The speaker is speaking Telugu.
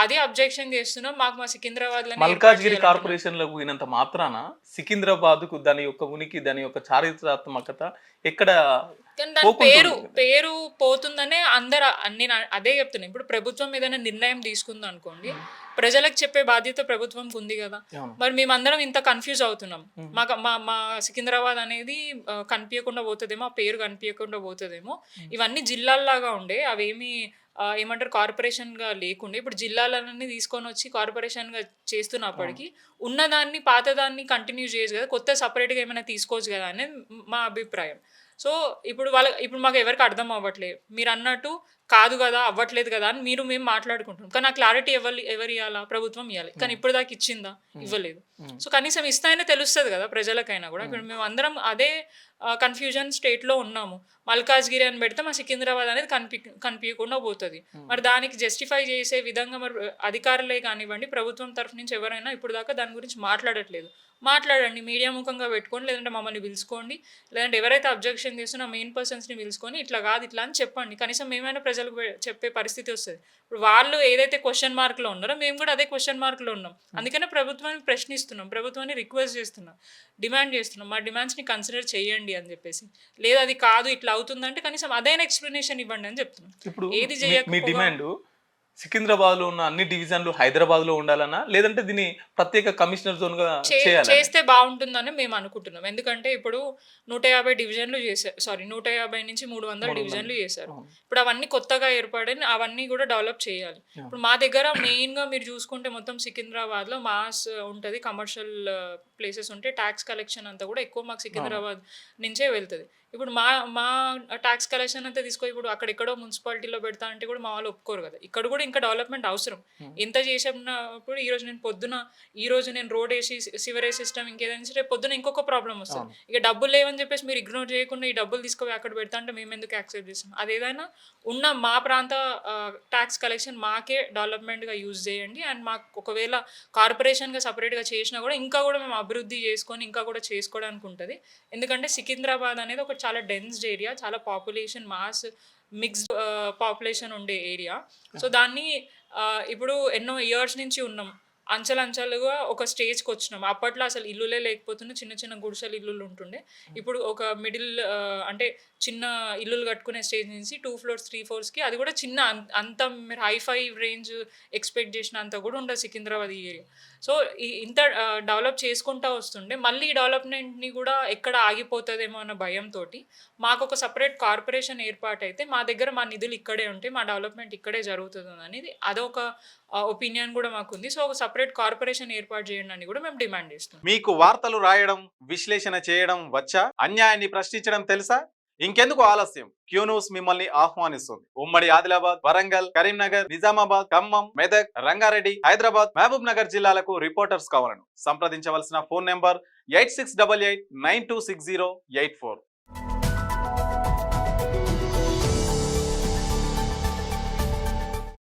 అదే అబ్జెక్షన్ చేస్తున్నాం. మాకు మా సికింద్రాబాద్‌లోనే ఏర్పాటు మల్కాజ్గిరి చేయాలంటున్నాం. కార్పొరేషన్‌లో పోయినంత మాత్రాన సికింద్రాబాద్‌కు దాని యొక్క ఉనికి, దాని యొక్క చారిత్రాత్మకత ఎక్కడ కానీ దాని పోకుంటుంది కదా! పేరు పోతుందనే అందరు నేను అదే చెప్తున్నా. ఇప్పుడు ప్రభుత్వం ఏదైనా నిర్ణయం తీసుకుందనుకోండి, హ్మ్. ప్రజలకు చెప్పే బాధ్యత ప్రభుత్వంకి ఉంది గదా! అవును. మరి మేమందరం ఇంత కన్‌ఫ్యూజ్ అవుతున్నాం. హ్మ్. మా మా సికింద్రాబాద్ అనేది కనిపియకుండా పోతదేమో, ఆ పేరు కనిపియకుండా పోతదేమో. హ్మ్. ఇవన్నీ జిల్లాల్లాగా ఉండే. అవేమి ఏమంటారు కార్పొరేషన్‌గా లేకుండే. ఇప్పుడు జిల్లాలన్నీ తీసుకొనొచ్చి కార్పొరేషన్‌గా అవును. చేస్తున్నప్పటికి, ఉన్నదాన్ని పాతదాన్ని కంటిన్యూ చేయొచ్చు గదా! కొత్త సెపరేట్‌గా ఏమైనా తీసుకోవచ్చు గదా! అనేది మా అభిప్రాయం. సో, ఇప్పుడు మాకు ఎవరికీ అర్థం అవ్వట్లే. మీరన్నట్టు కాదు గదా! అవ్వట్లేదు గదా! అని మేము మాట్లాడుకుంటున్నాం. కానీ ఆ క్లారిటీ ఎవరియ్యాలా? ప్రభుత్వం ఇయ్యాలి. కానీ హ్మ్. ఇప్పటిదాకా ఇచ్చిందా? హ్మ్. ఇవ్వలేదు. హ్మ్. సో, కనీసం ఇస్తే అయినా తెలుస్తది గదా! ప్రజలకైనా గూడా. హ్మ్. ఇప్పుడు మేమందరం అదే కన్‌ఫ్యూజన్ స్టేట్‌లో ఉన్నాము. మల్కాజ్గిరి అని పెడితే మా సికింద్రాబాద్ అనేది కనిపియకుండా పోతది. హ్మ్. మరి దానికి జస్టిఫై చేసే విధంగా మరి అధికారులే కానివ్వండి, ప్రభుత్వం తరఫు నుంచి ఎవరైనా ఇప్పటిదాకా దాని గురించి మాట్లాడట్లేదు. మాట్లాడండి. మీడియా ముఖంగా పెట్టుకోండి. లేదంటే మమ్మల్ని పిలుచుకోండి. లేదంటే ఎవరైతే అబ్జెక్షన్ చేస్తున్న మెయిన్ పర్సన్స్‌ని పిలుచుకొని ఇట్లా గాదు, ఇట్లా అని చెప్పండి. కనీసం మేమైనా ప్రజలకు చెప్పే పరిస్థితి వస్తది. ఇప్పుడు వాళ్ళు ఏదైతే క్వెషన్ మార్క్‌లో ఉన్నారో మేము గూడా అదే క్వెషన్ మార్క్‌లో ఉన్నాం. హ్మ్. అందుకనే ప్రభుత్వాన్ని ప్రశ్నిస్తున్నాం. ప్రభుత్వాన్ని రిక్వెస్ట్ చేస్తున్నాం. డిమాండ్ చేస్తున్నాం. మా డిమాండ్స్‌ని కన్సిడర్ చేయండి అని జెప్పేసి. లేదు అది కాదు ఇట్లా అవుతుందంటే కనీసం అదైనా ఎక్స్‌ప్లనేషన్ ఇవ్వండి అని చెప్తున్నాం. ఇప్పుడు ఏది మీ జేయకపోగా డిమాండు సికింద్రాబాద్‌లో ఉన్న అన్ని డివిజన్‌లు హైదరాబాద్‌లో ఉండాలనా? లేదంటే దీన్ని ప్రత్యేక కమిషనర్ జోన్‌గా చేయాలనా? చేస్తే బావుంటుందని మేమనుకుంటున్నాం. ఎందుకంటే ఇప్పుడు 150 డివిజన్‌లు చేశారు. సారీ 150-300 300 డివిజన్‌లు చేశారు. అవును. ఇప్పుడు అవన్నీ కొత్తగా ఏర్పడిన అవన్నీ గూడా డెవలప్ చేయాలి. అవును. ఇప్పుడు మా దగ్గర మెయిన్‌గా మీరు చూసుకుంటే మొత్తం సికింద్రాబాద్‌లో మాస్ ఉంటది. కమర్షియల్ ప్లేసెస్ ఉంటాయి. టాక్స్ కలెక్షన్ అంతా గూడా ఎక్కువ మాకు అవును. సికింద్రాబాద్ నుంచే వెళ్తది. ఇప్పుడు మా మా టాక్స్ కలెక్షన్ అంతా తీసుకొని ఇప్పుడు అక్కడెక్కడో మున్సిపాలిటీలో పెడతా అంటే కూడా మా వాళ్ళు ఒప్పుకోరు గదా! ఇక్కడ గూడా ఇంకా డెవలప్‌మెంట్ అవసరం. హ్మ్. ఎంత చేసినప్పుడు ఈరోజు నేను రోడేసి, సివరేజ్ సిస్టమ్ ఇంకేదైనా సరే రేపు పొద్దున ఇంకొక ప్రాబ్లమ్ వస్తది. అవును. ఇక డబ్బులు లేవని చెప్పేసి మీరు ఇగ్నోర్ చేయకుండా ఈ డబ్బులు తీసుకుపోయి అక్కడ పెడతా అంటే మేమెందుకు యాక్సెప్ట్ చేస్తాం. అదేదైనా ఉన్న మా ప్రాంత టాక్స్ కలెక్షన్ మాకే డెవలప్‌మెంట్‌గా యూజ్ చేయండి. అండ్ మాకు ఒకవేళ కార్పొరేషన్‌గా సెపరేట్‌గా చేసినా కూడా ఇంకా కూడా మేము అభివృద్ధి చేసుకొని ఇంకా కూడా చేసుకోవడానికి ఉంటది. ఎందుకంటే సికింద్రాబాద్ అనేది ఒక చాలా డెన్స్డ్ ఏరియా. చాలా పాపులేషన్ మాస్ మిక్స్డ్ పాపులేషన్ ఉండే ఏరియా. సో, దాన్ని ఇప్పుడు ఎన్నో ఇయర్స్ నుంచి ఉన్నాం. అంచెలంచెలుగా ఒక స్టేజ్‌కొచ్చినాం. అప్పట్లో అసలు ఇల్లులే లేకపోతుండే. చిన్న చిన్న గుడిసెల ఇల్లులు ఉంటుండే. ఇప్పుడు ఒక మిడిల్ అంటే చిన్న ఇల్లులు కట్టుకునే స్టేజ్ నుంచి 2 ఫ్లోర్స్, 3 ఫ్లోర్స్‌కి అది కూడా చిన్న అంత మీరు హైఫై రేంజ్ ఎక్స్‌పెక్ట్ చేసినంత కూడా ఉండదు సికింద్రాబాద్ ఈ ఏరియా. సో, ఇంత డెవలప్ చేసుకుంటా వస్తుండే మళ్ళీ ఈ డెవలప్‌మెంట్‌ని కూడా ఎక్కడ ఆగిపోతదేమో అన్న భయంతోటి మాకొక సెపరేట్ కార్పొరేషన్ ఏర్పాటైతే మా దగ్గర మా నిధులు ఇక్కడే ఉంటాయి. మా డెవలప్‌మెంట్ ఇక్కడే జరుగుతదనేది అదొక ఒపీనియన్ గూడా మాకుంది. సో, ఒక సెపరేట్ కార్పొరేషన్ ఏర్పాటు చేయండని గూడా మేము డిమాండ్ చేస్తున్నాం. మీకు వార్తలు రాయడం, విశ్లేషణ చేయడం వచ్చా? అన్యాయాన్ని ప్రశ్నించడం తెలుసా? ఇంకెందుకు ఆలస్యం? క్యూ న్యూస్ మిమ్మల్ని ఆహ్వానిస్తుంది. ఉమ్మడి ఆదిలాబాద్, వరంగల్, కరీంనగర్, నిజామాబాద్, ఖమ్మం, మెదక్, రంగారెడ్డి, హైదరాబాద్, మహబూబ్ నగర్ జిల్లాలకు రిపోర్టర్స్ కావాలను సంప్రదించవలసిన ఫోన్ నెంబర్ 8688926084.